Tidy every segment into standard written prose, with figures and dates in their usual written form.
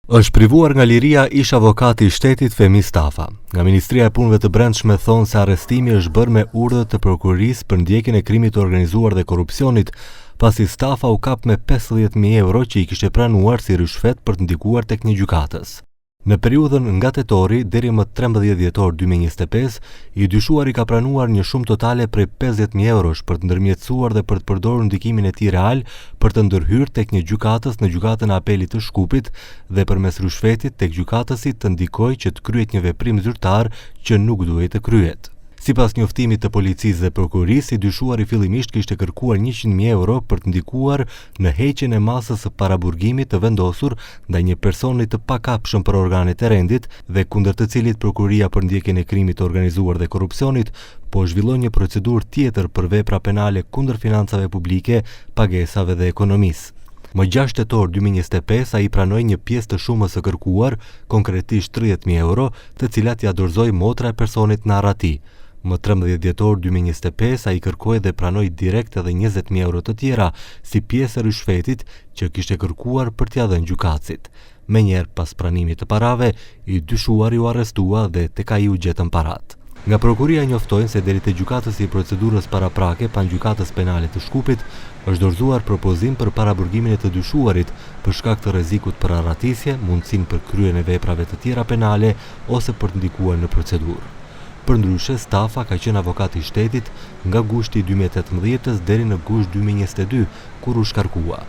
Është privuar nga liria ish avokati I shtetit Fehmi Stafa. Nga Ministria e Punëve të Brendshme thonë se arrestimi është bërë me urdhër të prokurisë për ndjekjen e krimit të organizuar dhe korrupsionit, pasi Stafa u kap me 50.000 euro që I kishte pranuar si rishfet për të ndikuar tek një gjykatës. Në periudhën nga tetori deri më 13 dhjetor 2025, I dyshuari ka pranuar një shumë totale prej 50.000 eurosh për të ndërmjetësuar dhe për të përdorur ndikimin e tij real për të ndërhyrë tek një gjykatës në gjykatën e apelit të Shkupit dhe përmes rishfetit tek gjykatësi të ndikojë që të kryet një veprim zyrtar që nuk duhej të kryet. Sipas njoftimit të policisë dhe prokurisë, I dyshuari fillimisht kishte kërkuar 100.000 euro për të ndikuar në heqjen e masës së paraburgimit të vendosur ndaj një personi të pakapshëm për organet e rendit dhe kundër të cilit prokuria për ndjekjen e krimit të organizuar dhe korrupsionit po zhvillon një procedurë tjetër për vepra penale kundër financave publike, pagesave dhe ekonomisë. Më 6 tetor 2025 ai pranoi një pjesë të shumës së kërkuar, konkretisht 30.000 euro, të cilat ia dorëzoi motra e personit në Arrati. Më 13 dhjetor 2025 ai kërkoi dhe pranoi direkt edhe 20.000 euro të tjera si pjesë e rishfetit që kishte kërkuar për t'ia dhënë gjykatësit. Menjëherë pas pranimit të parave, I dyshuari u arrestua dhe tek ai u gjetën parat. Nga prokuria njoftojnë se deri te gjykatësi I procedurës paraprake pangjykatës penale të Shkupit është dorëzuar propozim për paraburgimin e të dyshuarit për shkak të rrezikut për arratisje, mundësinë për kryen e veprave të tjera penale ose për të ndikuar në procedurë. Përndryshe, Stafa ka qenë avokat I shtetit nga gushti 2018 deri në gusht 2022, kur u shkarkua.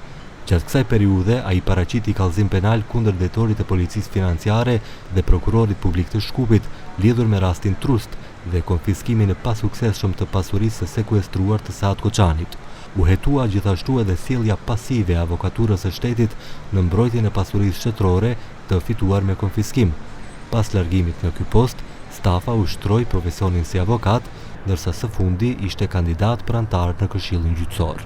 Gjatë kësaj periudhe, ai paraqiti kallëzim penal kundër drejtorit të policisë financiare dhe prokurorit publik të Shkupit lidhur me rastin Trust dhe konfiskimin e pasuksesshëm të pasurisë së sekuestruar të Saad Koçanit. U hetua gjithashtu edhe sjellja pasive e avokaturës së shtetit në mbrojtjen e pasurisë shtetërore të fituar me konfiskim. Pas largimit nga ky post, Stafa ushtroi profesionin si avokat, ndërsa së fundi ishte kandidat për antar në Këshillin Gjyqësor.